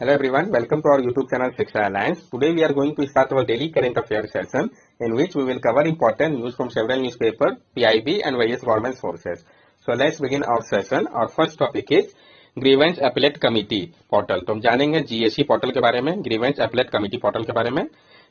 Hello everyone, welcome to our YouTube channel Shiksha Alliance. Today we are going to start our daily current affairs session in which we will cover important news from several newspapers, PIB and various government sources. So let's begin our session. Our first topic is Grievance Appellate Committee portal. तो हम जानेंगे GSC portal के बारे में, Grievance Appellate Committee portal के बारे में.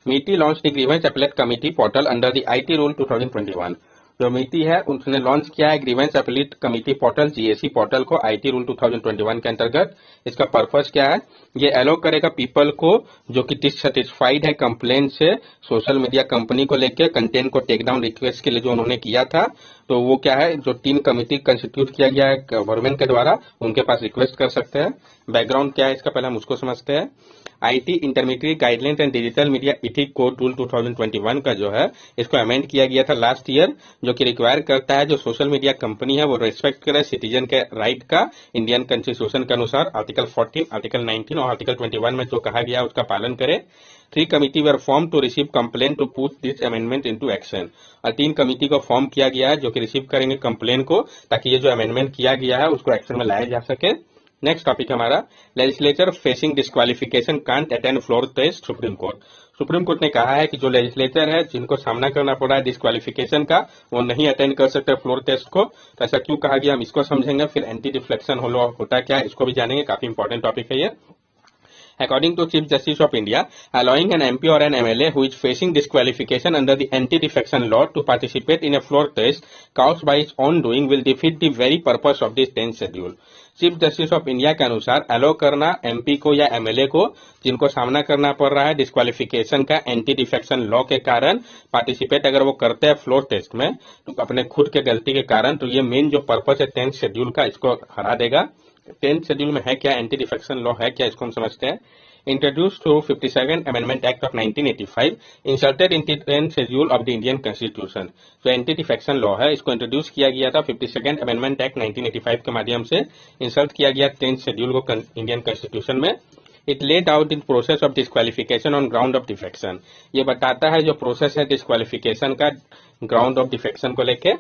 MeitY launched the Grievance Appellate Committee portal under the IT Rule 2021. जो MeitY है उसने लॉन्च किया है grievance appellate committee portal GAC portal को आईटी रूल 2021 के अंतर्गत. इसका पर्पस क्या है? ये अलाउ करेगा पीपल को जो कि डिससेटिस्फाइड है कंप्लेन से सोशल मीडिया कंपनी को लेकर कंटेंट को टेक डाउन रिक्वेस्ट के लिए जो उन्होंने किया था, तो वो क्या है, जो 3 कमेटी कंस्टिट्यूट किया गया है गवर्नमेंट के द्वारा, उनके पास रिक्वेस्ट कर सकते हैं. बैकग्राउंड क्या है इसका पहले हम उसको समझते हैं. IT intermediate guidelines and digital media ethic code rule 2021 का जो है इसको अमेंड किया गया था लास्ट ईयर, जो कि रिक्वायर करता है जो सोशल मीडिया कंपनी है वो रेस्पेक्ट करे सिटीजन के राइट का इंडियन कॉन्स्टिट्यूशन के अनुसार आर्टिकल 14, आर्टिकल 19 और आर्टिकल 21 में जो कहा गया उसका पालन करे. 3 committee were form to receive complain to put this amendment into action. और 3 कमिटी को फॉर्म किया गया है जो कि रिसीव करेंगे कंप्लेन को ताकि ये जो अमेंडमेंट किया गया है उसको एक्शन में लाया जा सके. नेक्स्ट टॉपिक हमारा legislature facing disqualification can't attend floor test supreme court. Supreme court ने कहा है कि जो लेजिस्लेचर है जिनको सामना करना पड़ रहा है डिस्क्वालिफिकेशन का, वो नहीं अटेंड कर सकते फ्लोर टेस्ट को. तो ऐसा क्यों कहा गया हम इसको समझेंगे. फिर एंटी डिफ्लेक्शन होता क्या है इसको भी जानेंगे, काफी इंपॉर्टेंट टॉपिक है ये. According to Chief Justice of India, allowing an MP or an MLA who is facing disqualification under the anti-defection law to participate in a floor test caused by its own doing will defeat the very purpose of this 10th schedule. Chief justice of India के अनुसार अलो करना MP को या MLA को जिनको सामना करना पड़ रहा है डिस्क्वालिफिकेशन का एंटी डिफेक्शन लॉ के कारण पार्टिसिपेट अगर वो करते हैं फ्लोर टेस्ट में तो अपने खुद के गलती के कारण, तो ये मेन जो पर्पस है 10th शेड्यूल का इसको हरा देगा. 10th शेड्यूल में है क्या, एंटी डिफेक्शन लॉ है क्या, इसको हम समझते हैं. Introduced through 57 Amendment Act of 1985, inserted in the 10th schedule of the Indian Constitution. जो एंटी डिफेक्शन लॉ है इसको इंट्रोड्यूस किया गया था 52nd अमेंडमेंट एक्ट 1985 के माध्यम से, इंसर्ट किया गया 10th शेड्यूल को इंडियन कॉन्स्टिट्यूशन में. It laid out in process of disqualification on ground of defection. ये बताता है जो प्रोसेस है डिस्क्वालिफिकेशन का ग्राउंड ऑफ डिफेक्शन को लेके.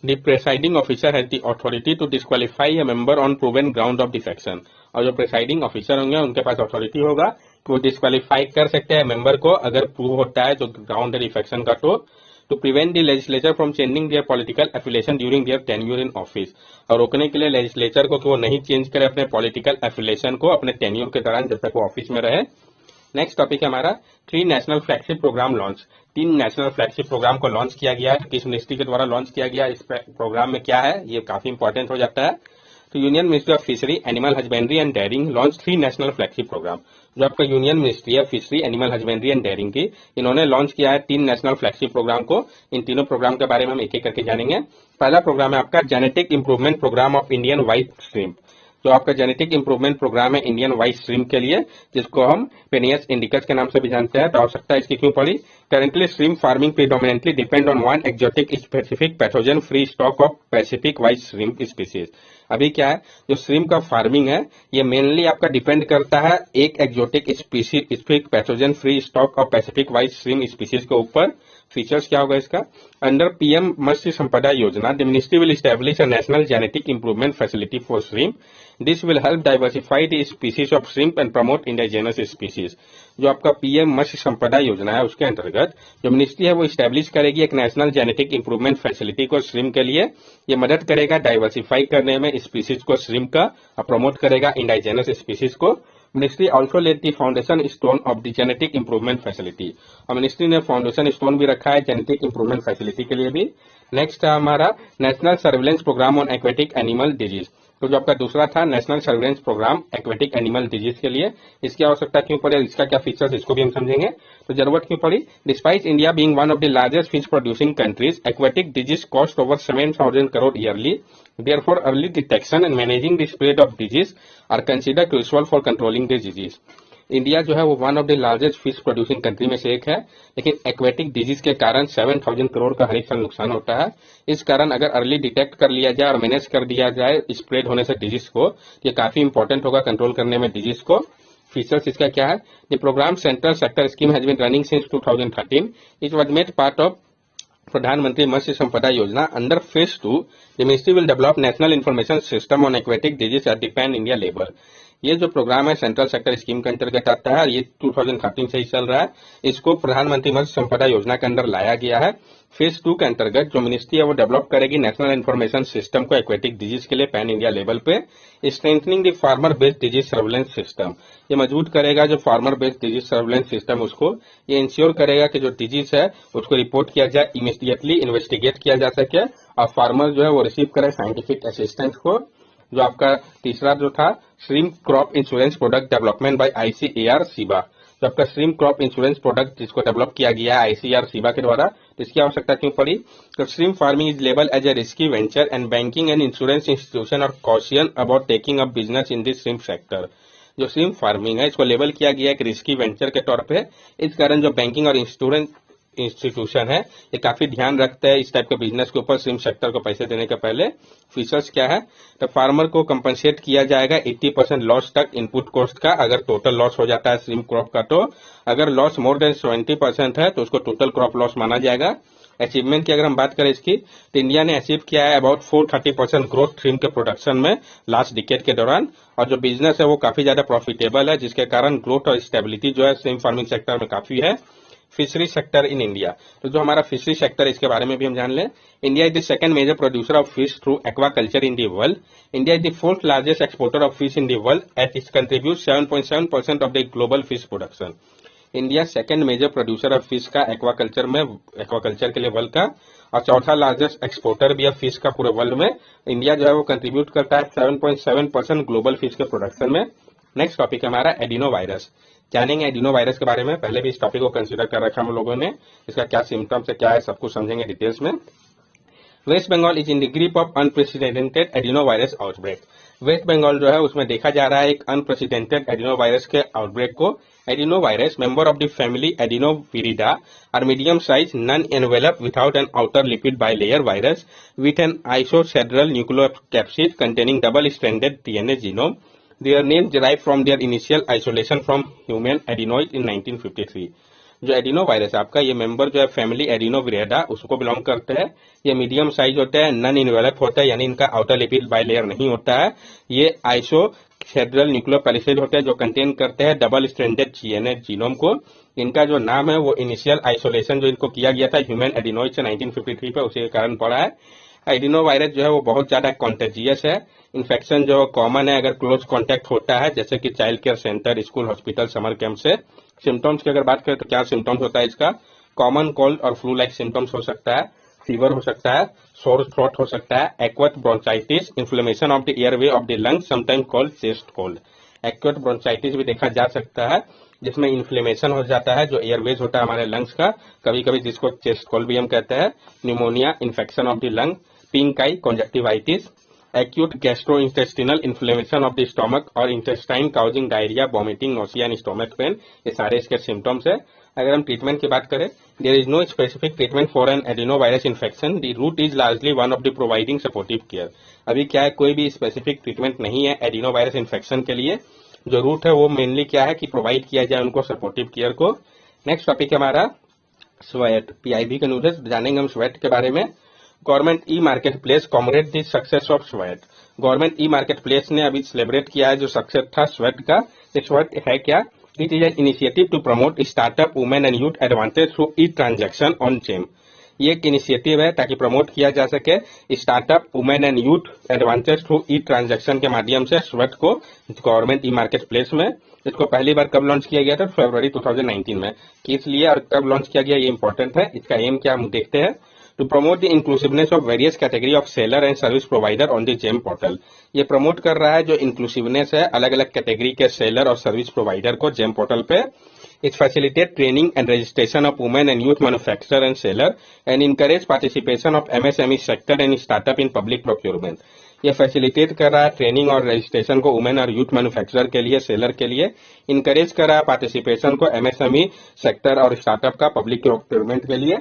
The presiding officer has the authority to disqualify a member on proven ground of defection. और जो प्रेसाइडिंग ऑफिसर होंगे उनके पास अथॉरिटी होगा कि वो डिस्क्वालीफाई कर सकते हैं मेंबर को अगर प्रूव होता है जो ग्राउंड है डिफेक्शन का. To prevent the legislature from changing their political affiliation during their tenure in office. और रोकने के लिए लेजिस्लेचर को कि वो नहीं चेंज करे अपने पॉलिटिकल एफिलिएशन को अपने टेन्यूर के दौरान जब तक वो ऑफिस में रहे. नेक्स्ट टॉपिक है हमारा 3 national flagship program launch. 3 national flagship program को लॉन्च किया गया है. किस मिनिस्ट्री के द्वारा लॉन्च किया गया, इस प्रोग्राम में क्या है, ये काफी इंपॉर्टेंट हो जाता है. तो union ministry of fishery, animal husbandry and dairying launch 3 national flagship program. जो आपका यूनियन मिनिस्ट्री है fishery, animal husbandry and dairying की, इन्होंने लॉन्च किया है 3 नेशनल फ्लैगशिप प्रोग्राम को. इन तीनों प्रोग्राम के बारे में हम एक एक करके जानेंगे. पहला प्रोग्राम है आपका genetic improvement program of Indian white shrimp. जो आपका जेनेटिक इंप्रूवमेंट प्रोग्राम है इंडियन व्हाइट श्रिम्प के लिए, जिसको हम पेनियस इंडिकस के नाम से भी जानते हैं. तो आवश्यकता इसकी क्यों पड़ी. Currently, shrimp farming predominantly depend on one exotic specific pathogen-free stock of Pacific white shrimp species. अभी क्या है, जो श्रिम्प का फार्मिंग है ये मेनली आपका डिपेंड करता है एक exotic specific pathogen free stock of Pacific white shrimp species के ऊपर. फीचर्स क्या होगा इसका. अंडर पीएम मत्स्य संपदा योजना the ministry will establish a national genetic improvement facility for shrimp. This will help diversify the species of shrimp and promote indigenous species. जो आपका PM मत्स्य संपदा योजना है उसके अंतर्गत जो मिनिस्ट्री है वो स्टैब्लिश करेगी एक नेशनल जेनेटिक इंप्रूवमेंट फैसिलिटी को श्रिम्प के लिए. ये मदद करेगा डाइवर्सिफाई करने में स्पीसीज को श्रिम्प का और प्रमोट करेगा इंडिजिनस स्पीसीज को. Ministry also laid the foundation stone of the genetic improvement facility. और मिनिस्ट्री ने फाउंडेशन स्टोन भी रखा है जेनेटिक इंप्रूवमेंट फैसिलिटी के लिए भी. नेक्स्ट है हमारा national surveillance program on aquatic animal disease. तो जो आपका दूसरा था national surveillance program aquatic animal disease के लिए, इसकी आवश्यकता क्यों पड़ी, इसका क्या फीचर्स, इसको भी हम समझेंगे. तो जरूरत क्यों पड़ी. Despite India being one of the largest fish producing countries, aquatic disease cost over 7,000 crore yearly. Therefore, early detection and managing the spread of disease are considered crucial for controlling the disease. India जो है वो one of the largest fish producing country में से एक है, लेकिन aquatic disease के कारण 7,000 करोड़ का हर एक साल नुकसान होता है. इस कारण अगर अर्ली डिटेक्ट कर लिया जाए और मैनेज कर दिया जाए स्प्रेड होने से डिजीज को, ये काफी इंपॉर्टेंट होगा कंट्रोल करने में डिजीज को. फीचर्स इसका क्या है. The program central sector scheme has been running since 2013. It was made part of Pradhan Mantri Matsya Sampada Yojana. Under phase 2 the ministry will develop national information system on aquatic disease at the pan India level. ये जो programme है central sector scheme के अंतर्गत आता है, ये 2013 से ही चल रहा है। इसको प्रधानमंत्री मत्स्य संपदा योजना के अंदर लाया गया है। फेज 2 के अंतर्गत जो मिनिस्ट्री है वो डेवलप करेगी नेशनल इन्फॉर्मेशन सिस्टम को एक्वेटिक डिजीज के लिए पैन इंडिया लेवल पे। Strengthening the farmer based disease surveillance system, ये मजबूत करेगा जो farmer based disease surveillance system, उसको ये इंश्योर करेगा कि जो डिजीज है उसको रिपोर्ट किया जाए, इमीडिएटली इन्वेस्टिगेट किया जा सके और फार्मर जो है वो रिसीव करे साइंटिफिक असिस्टेंस को। जो आपका तीसरा जो था shrimp crop insurance product development by ICAR CIBA, जो आपका श्रिम्प क्रॉप इंश्योरेंस प्रोडक्ट जिसको डेवलप किया गया है आईसीएआर सीबा के द्वारा, तो इसकी आवश्यकता क्यों पड़ी? तो shrimp farming is label as a risky venture and banking and insurance institution are caution about taking up business in this shrimp sector. जो श्रिम्प फार्मिंग है इसको लेबल किया गया एक रिस्की वेंचर के तौर पे। इस कारण जो बैंकिंग और इंश्योरेंस इंस्टीट्यूशन है ये काफी ध्यान रखते हैं इस टाइप के बिजनेस के ऊपर श्रिम्प सेक्टर को पैसे देने के पहले। फीचर्स क्या है? तो फार्मर को कंपनसेट किया जाएगा 80% लॉस तक इनपुट कॉस्ट का, अगर टोटल लॉस हो जाता है श्रिम्प क्रॉप का। तो अगर लॉस मोर देन 70% है तो उसको टोटल क्रॉप लॉस माना जाएगा। अचीवमेंट की अगर हम बात करें इसकी, तो इंडिया ने अचीव किया है अबाउट 430% ग्रोथ श्रिम्प के प्रोडक्शन में लास्ट डिकेड के दौरान, और जो बिजनेस है वो काफी ज्यादा प्रॉफिटेबल है, जिसके कारण ग्रोथ और स्टेबिलिटी जो है श्रिम्प फार्मिंग सेक्टर में काफी है। फिशरी सेक्टर इन इंडिया, तो जो हमारा फिशरी सेक्टर है इसके बारे में भी हम जान लें। India is the second major producer of fish through aquaculture in the world. India is the fourth largest exporter of fish in the world at it contribute 7.7% of the global fish production. India second major producer of fish का aquaculture में, aquaculture के लिए world का, और चौथा largest exporter भी है fish का पूरे वर्ल्ड में। इंडिया जो है वो कंट्रीब्यूट करता है 7.7% ग्लोबल फिश के प्रोडक्शन में। नेक्स्ट टॉपिक है हमारा एडिनो वायरस। जानेंगे एडिनो वायरस के बारे में, पहले भी इस टॉपिक को कंसीडर कर रखा हम लोगों ने, इसका क्या सिम्टम्स है क्या है सब कुछ समझेंगे डिटेल्स में। West Bengal is in the grip of unprecedented adenovirus outbreak. West Bengal जो है उसमें देखा जा रहा है एक अनप्रेसिडेंटेड एडिनो वायरस के आउटब्रेक को। Adenovirus member of the family adenoviridae are medium size non envelope without an outer lipid bilayer virus with an icosahedral nucleocapsid containing double stranded DNA genome. Their name derived from their initial isolation from human adenoid in 1953. जो adeno virus आपका ये member जो है family एडिनोविरिडा उसको belong करते हैं। ये medium size होता है, नॉन इन्वेलप होता है, यानी इनका आउटर लिपिड बाइलेयर नहीं होता है। ये आइसोसेड्रल न्यूक्लियोपैलिसेड होते हैं जो कंटेन करते हैं डबल स्ट्रैंडेड डीएनए जीनोम को। इनका जो नाम है वो इनिशियल आइसोलेशन जो इनको किया गया था ह्यूमन एडिनोइड से 1953 पे, उसी के कारण पड़ा है। एडिनो वायरस जो है वो बहुत ज्यादा कॉन्टेजियस है। इन्फेक्शन जो कॉमन है अगर क्लोज कांटेक्ट होता है, जैसे कि child care centre, school, hospital, summer camp से। सिम्टम्स की अगर बात करें तो क्या सिम्टम्स होता है इसका? कॉमन कोल्ड और फ्लू लाइक सिम्टम्स हो सकता है, फीवर हो सकता है, सोर थ्रोट हो सकता है, acute bronchitis, inflammation of the airway of the lungs sometime called chest cold. Acute bronchitis भी देखा जा सकता है जिसमें इन्फ्लेमेशन हो जाता है जो एयरवेज होता है हमारे लंग्स का, कभी कभी जिसको चेस्ट कोल्ड भी हम कहते हैं। Pneumonia, infection of the lung, pink I, conjunctivitis, acute gastrointestinal inflammation of the stomach और intestine causing diarrhea, vomiting, nausea and stomach pain, ये सारे इसके सिम्टम्स है। अगर हम ट्रीटमेंट की बात करें, there is no specific treatment for an adenovirus infection. The route is largely one of the providing supportive care. अभी क्या है, कोई भी स्पेसिफिक ट्रीटमेंट नहीं है एडिनोवायरस इन्फेक्शन के लिए। जो रूट है वो मेनली क्या है कि प्रोवाइड किया जाए उनको सपोर्टिव केयर को। नेक्स्ट टॉपिक है हमारा स्वेट, पीआईबी के न्यूज जानेंगे हम स्वेट के बारे में। Government e market place कॉमरेट the success of sweat. Government e market place ने अभी सेलिब्रेट किया है जो सक्सेस था स्वेट का। स्वेट है क्या? It is an initiative to promote startup women and youth advantage through e transaction on GeM. ये एक इनिशिएटिव है ताकि प्रमोट किया जा सके startup women and youth advantage through e transaction के माध्यम से स्वेट को गवर्नमेंट ई मार्केट प्लेस में। इसको पहली बार कब लॉन्च किया गया था? फरवरी 2019 में। किस लिए और कब लॉन्च किया गया ये इंपॉर्टेंट है। इसका एम क्या हम देखते हैं। To promote the inclusiveness of various category of seller and service provider on the GEM portal. ये प्रमोट कर रहा है जो इंक्लूसिवनेस है अलग अलग कैटेगरी के सेलर और सर्विस प्रोवाइडर को जेम पोर्टल पे। It facilitate training and registration of women and youth manufacturer and seller and encourage participation of MSME sector and startup in public procurement. ये फैसिलिटेट कर रहा है ट्रेनिंग और registration को women और youth manufacturer के लिए, सेलर के लिए। इनकरेज कर रहा है पार्टिसिपेशन को एमएसएमई सेक्टर और स्टार्टअप का पब्लिक प्रोक्योरमेंट के लिए।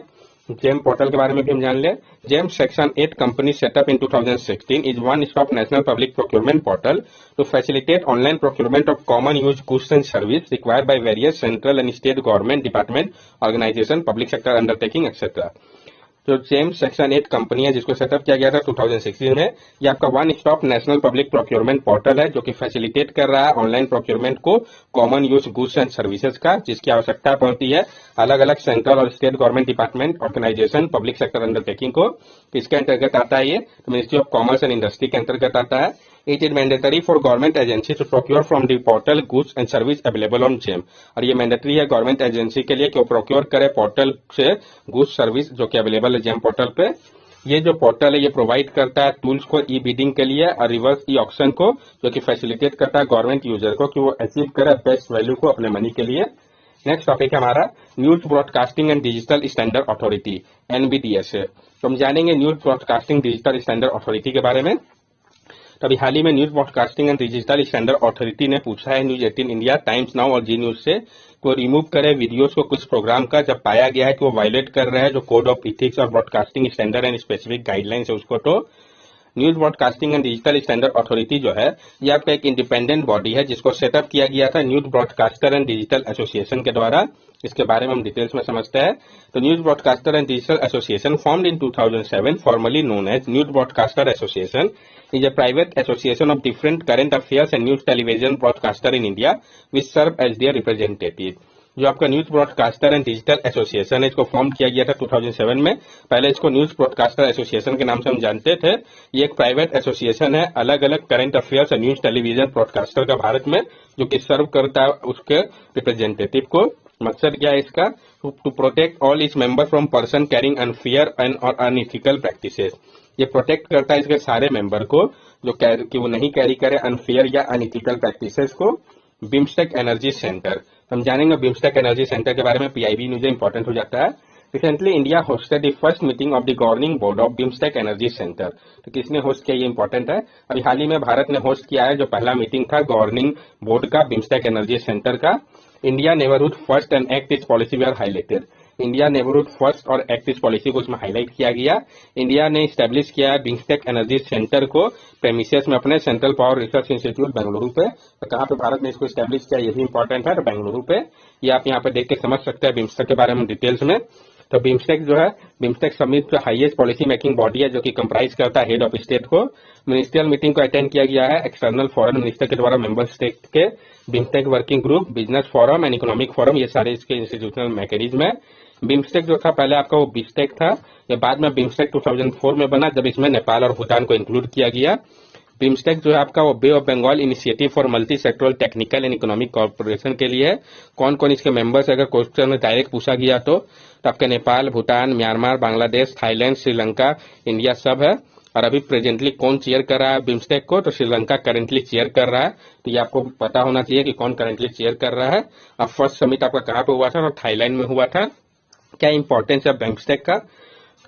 जेम पोर्टल के बारे में भी हम जान लें। GeM section 8 company setup in 2016 is one stop national public procurement portal to facilitate online procurement of common use goods and service required by various central and state government department, organisation, public sector undertaking etcetera. जो GeM section 8 company है जिसको setup किया गया था 2016 में, ये आपका one stop national public procurement portal है जो कि फैसिलिटेट कर रहा है ऑनलाइन प्रोक्योरमेंट को common use goods and services का, जिसकी आवश्यकता पड़ती है अलग अलग सेंट्रल और state government department, organisation, public sector undertaking को। इसके अंतर्गत आता है ये ministry of commerce and industry के अंतर्गत आता है। It is mandatory for government agency to procure from the portal goods and service available on GeM, और ये मैंडेटरी है गवर्नमेंट एजेंसी के लिए कि वो प्रोक्योर करे पोर्टल से गुड्स सर्विस जो कि अवेलेबल है जेम पोर्टल पे। ये जो पोर्टल है ये प्रोवाइड करता है टूल्स को ई बिडिंग के लिए और रिवर्स ई ऑक्शन को, जो कि फैसिलिटेट करता है गवर्नमेंट यूजर को कि वो अचीव करे बेस्ट वैल्यू को अपने मनी के लिए। नेक्स्ट टॉपिक है हमारा news broadcasting and digital standard authority, NBTS है। तो हम जानेंगे news broadcasting digital standard authority के बारे में। तो अभी हाल ही में news broadcasting and digital standard authority ने पूछा है न्यूज 18 इंडिया, टाइम्स नाउ और जी न्यूज से को रिमूव करे वीडियोस को कुछ प्रोग्राम का जब पाया गया है कि वो वायलेट कर रहे हैं जो कोड ऑफ इथिक्स और broadcasting standard and specific guidelines है उसको। तो news broadcasting and digital standard authority जो है ये आपका एक इंडिपेंडेंट बॉडी है जिसको सेटअप किया गया था news broadcaster and digital association के द्वारा। इसके बारे में हम डिटेल्स में समझते हैं। तो news broadcaster and digital association formed in 2007, formerly known as news broadcaster association, is a private association of different current affairs and news television broadcaster in India which serve as their representative। जो आपका news broadcaster and digital association है इसको form किया गया था 2007 में। पहले इसको न्यूज ब्रॉडकास्टर एसोसिएशन के नाम से हम जानते थे। ये एक प्राइवेट एसोसिएशन है अलग अलग करंट अफेयर्स और न्यूज टेलीविजन ब्रॉडकास्टर का भारत में, जो कि सर्व करता है उसके रिप्रेजेंटेटिव को। मकसद क्या है इसका? To protect all its member from person carrying unfair and और अनइथिकल प्रैक्टिसेस। ये प्रोटेक्ट करता है इसके सारे मेंबर को जो कि वो नहीं कैरी करे अनफेयर या अनइथिकल प्रैक्टिसेस को। बिम्स्टेक एनर्जी सेंटर, हम जानेंगे बिम्स्टेक एनर्जी सेंटर के बारे में। पीआईबी न्यूज इंपॉर्टेंट हो जाता है। Recently India hosted the first meeting of the governing board of BIMSTEC energy centre. तो किसने होस्ट किया ये इंपॉर्टेंट है। अभी हाल ही में भारत ने होस्ट किया है जो पहला मीटिंग था गवर्निंग बोर्ड का बिम्स्टेक एनर्जी सेंटर का। India neighbourhood first and act east policy were highlighted. India neighbourhood first और एक्ट इज पॉलिसी को उसमें हाईलाइट किया गया। इंडिया ने स्टैब्लिश किया है बिम्स्टेक एनर्जी सेंटर को प्रेमिसेस में अपने central power research institute Bengaluru पे। तो कहाँ पे भारत ने इसको स्टैब्लिश किया ये भी इंपॉर्टेंट है, तो बेंगलुरु पे। ये आप यहाँ पे देख के समझ सकते हैं बिम्स्टेक के बारे में डिटेल्स में। तो बिम्स्टेक जो है बिम्स्टेक समिट जो हाईएस्ट पॉलिसी मेकिंग बॉडी है जो कि कंप्राइज करता है हेड ऑफ स्टेट को। मिनिस्ट्रियल मीटिंग को अटेंड किया गया है एक्सटर्नल फॉरेन मिनिस्टर के द्वारा मेंबर स्टेट के। BIMSTEC working group, business forum and economic forum, ये सारे इसके इंस्टीट्यूशनल मैकेनिज्म है। बिम्स्टेक जो था पहले आपका वो बिस्टेक था, ये बाद में बिम्स्टेक 2004 में बना जब इसमें नेपाल और भूटान को इंक्लूड किया गया। बिम्स्टेक जो है आपका वो Bay of Bengal initiative for multi sectoral technical and economic corporation के लिए है। कौन कौन इसके मेंबर्स अगर क्वेश्चन में डायरेक्ट पूछा गया तो आपके Nepal, Bhutan, Myanmar, Bangladesh, Thailand, Sri Lanka, India सब है। और अभी प्रेजेंटली कौन चेयर कर रहा है बिम्स्टेक को? तो श्रीलंका करेंटली चेयर कर रहा है। तो ये आपको पता होना चाहिए कि कौन करेंटली चेयर कर रहा है। अब फर्स्ट समिट आपका कहाँ पे हुआ था? तो थाईलैंड में हुआ था। क्या इंपॉर्टेंस है बिम्स्टेक का?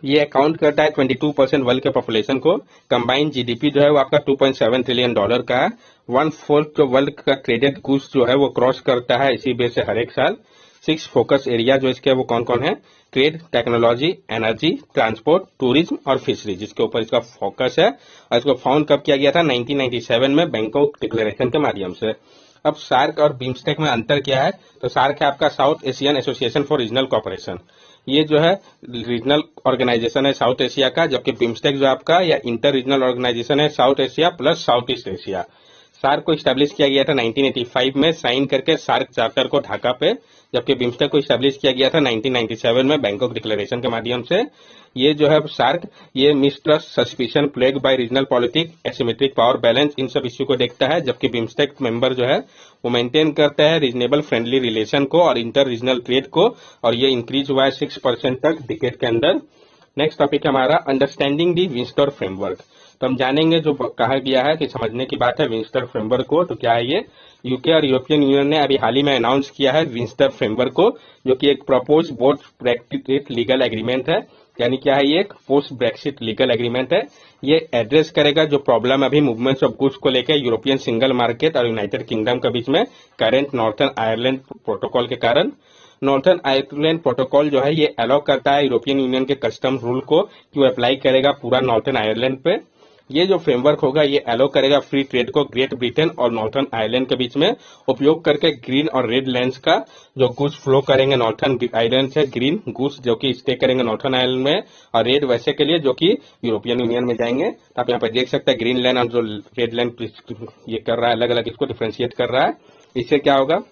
ये अकाउंट करता है 22% वर्ल्ड के पॉपुलेशन को। कंबाइंड जीडीपी जो है वो आपका $2.7 ट्रिलियन का है। 1/4 जो वर्ल्ड का ट्रेडेड गुड्स जो है वो क्रॉस करता है इसी बेस से हर एक साल। 6 फोकस एरिया जो इसके वो कौन कौन है? Trade, technology, energy, transport, tourism और फिशरी, जिसके ऊपर इसका फोकस है। और इसको फाउंड कब किया गया था? 1997 में बैंकॉक डिक्लेरेशन के माध्यम से। अब सार्क और बिम्स्टेक में अंतर क्या है? तो सार्क है आपका south Asian association for regional corporation. ये जो है रीजनल ऑर्गेनाइजेशन है साउथ एशिया का, जबकि बिम्स्टेक जो आपका या इंटर रीजनल ऑर्गेनाइजेशन है south Asia plus south east Asia. SAARC को स्टैब्लिश किया गया था 1985 में साइन करके सार्क चार्टर को ढाका पे, जबकि बिम्स्टेक को स्टैब्लिश किया गया था 1997 में बैंकॉक डिक्लेरेशन के माध्यम से। ये जो है सार्क ये mistrust, suspicion, plague by regional politics, asymmetric power balance, इन सब इश्यू को देखता है, जबकि बिम्स्टेक मेंबर जो है वो मेंटेन करता है रीजनेबल फ्रेंडली रिलेशन को और इंटर रीजनल ट्रेड को, और ये इंक्रीज हुआ है 6% तक डिकेड के अंदर। नेक्स्ट टॉपिक है हमारा अंडरस्टैंडिंग दी विंस्टर फ्रेमवर्क। तो हम जानेंगे जो कहा गया है कि समझने की बात है विंस्टर फ्रेमवर्क को। तो क्या है ये? यूके और यूरोपियन यूनियन ने अभी हाल ही में अनाउंस किया है विंस्टर फ्रेमवर्क को, जो कि एक propose both Brexit legal agreement है। यानी क्या है? ये एक पोस्ट ब्रेक्सिट लीगल एग्रीमेंट है। ये एड्रेस करेगा जो प्रॉब्लम अभी मूवमेंट्स ऑफ गुड्स को लेकर यूरोपियन सिंगल मार्केट और यूनाइटेड किंगडम के बीच में करंट नॉर्थर्न आयरलैंड प्रोटोकॉल के कारण। नॉर्थर्न आयरलैंड प्रोटोकॉल जो है ये अलाउ करता है यूरोपियन यूनियन के कस्टम रूल को कि वो अप्लाई करेगा पूरा नॉर्थर्न आयरलैंड पे। ये जो फ्रेमवर्क होगा ये अलो करेगा फ्री ट्रेड को ग्रेट ब्रिटेन और नॉर्थर्न आयरलैंड के बीच में, उपयोग करके ग्रीन और रेड लैंड्स का जो गुड्स फ्लो करेंगे नॉर्थर्न आयरलैंड से, ग्रीन गुड्स जो कि स्टे करेंगे नॉर्थर्न आयरलैंड में, और रेड वैसे के लिए जो कि यूरोपियन यूनियन में जाएंगे। तो आप यहाँ पर देख सकते हैं ग्रीन लैंड और जो रेड लैंड ये कर रहा है, अलग अलग इसको डिफ्रेंशिएट कर रहा है। इससे क्या होगा,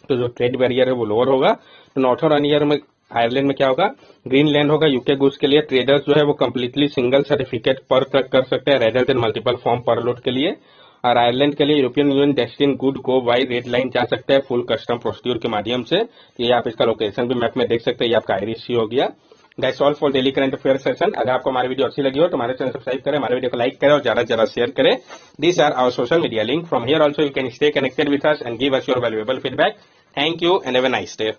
तो जो ट्रेड बैरियर है वो लोअर होगा। तो नॉर्थर्न आयरलैंड में क्या होगा, ग्रीन लैंड होगा यूके गुड्स के लिए, ट्रेडर्स जो है वो कंप्लीटली सिंगल सर्टिफिकेट पर कर सकते हैं रेदर देन मल्टीपल फॉर्म पर लोड के लिए। और आयरलैंड के लिए European union destine good go by red line जा सकते हैं फुल कस्टम प्रोसीड्यूर के माध्यम से। ये आप इसका लोकेशन भी मैप में देख सकते हैं, ये आपका आयरिश ही हो गया। That's all for daily current affair session. अगर आपको हमारी वीडियो अच्छी लगी हो तो हमारे चैनल सब्सक्राइब करें, हमारे वीडियो को लाइक करें और ज्यादा से ज्यादा शेयर करें। These are our social media link. From here also you can stay connected with us and give us your valuable feedback. Thank you and have a nice day.